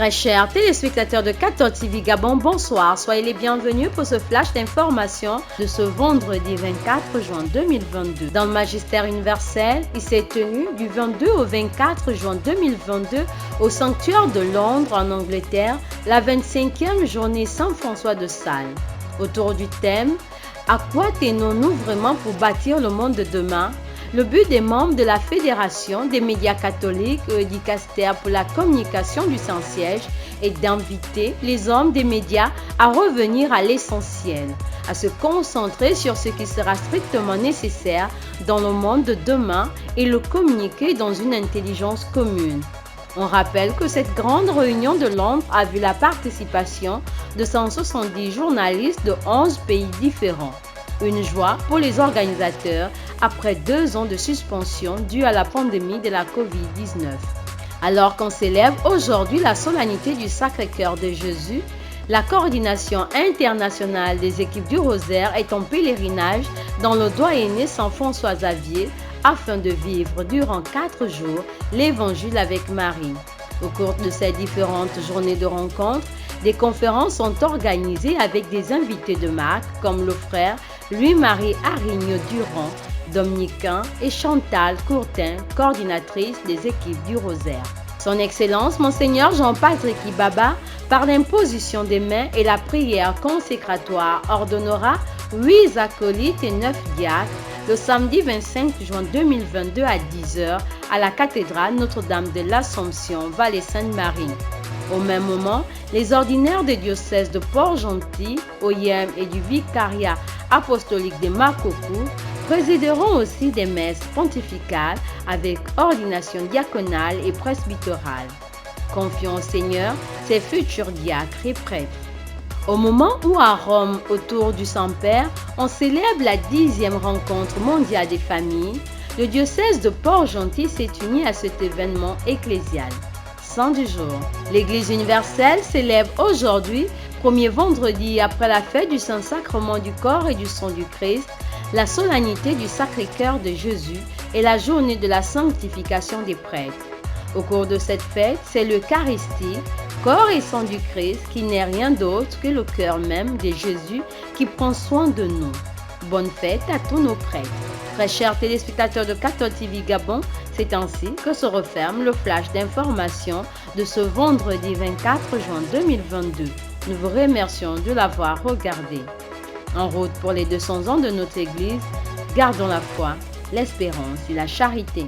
Très chers téléspectateurs de 14 TV Gabon, bonsoir. Soyez les bienvenus pour ce flash d'information de ce vendredi 24 juin 2022. Dans le magistère universel, il s'est tenu du 22 au 24 juin 2022 au sanctuaire de Londres en Angleterre, la 25e journée Saint-François de Sales. Autour du thème « À quoi tenons-nous vraiment pour bâtir le monde de demain ?» Le but des membres de la Fédération des médias catholiques et dicaster pour la communication du Saint-Siège est d'inviter les hommes des médias à revenir à l'essentiel, à se concentrer sur ce qui sera strictement nécessaire dans le monde de demain et le communiquer dans une intelligence commune. On rappelle que cette grande réunion de Londres a vu la participation de 170 journalistes de 11 pays différents. Une joie pour les organisateurs après 2 ans de suspension due à la pandémie de la Covid-19. Alors qu'on célèbre aujourd'hui la solennité du Sacré-Cœur de Jésus, la coordination internationale des équipes du Rosaire est en pèlerinage dans le doyenné Saint-François Xavier afin de vivre durant 4 jours l'Évangile avec Marie. Au cours de ces différentes journées de rencontres, des conférences sont organisées avec des invités de marque comme le frère Louis-Marie Arignaud-Durand, dominicain, et Chantal Courtin, coordinatrice des équipes du Rosaire. Son Excellence, Monseigneur Jean-Patrick Ibaba, par l'imposition des mains et la prière consécratoire, ordonnera 8 acolytes et 9 diacres le samedi 25 juin 2022 à 10h à la cathédrale Notre-Dame de l'Assomption, Vallée Sainte-Marie. Au même moment, les ordinaires des diocèses de Port-Gentil, Oyem et du vicariat apostolique de Makoko présideront aussi des messes pontificales avec ordination diaconale et presbytérale. Confions au Seigneur ses futurs diacres et prêtres. Au moment où à Rome, autour du Saint-Père, on célèbre la 10e rencontre mondiale des familles, le diocèse de Port-Gentil s'est uni à cet événement ecclésial. Saint du jour. L'Église universelle célèbre aujourd'hui, premier vendredi après la fête du Saint-Sacrement du corps et du sang du Christ, la solennité du Sacré-Cœur de Jésus et la journée de la sanctification des prêtres. Au cours de cette fête, c'est l'Eucharistie, corps et sang du Christ, qui n'est rien d'autre que le cœur même de Jésus qui prend soin de nous. Bonne fête à tous nos prêtres. Très chers téléspectateurs de 14 TV Gabon, c'est ainsi que se referme le flash d'information de ce vendredi 24 juin 2022. Nous vous remercions de l'avoir regardé. En route pour les 200 ans de notre Église, gardons la foi, l'espérance et la charité.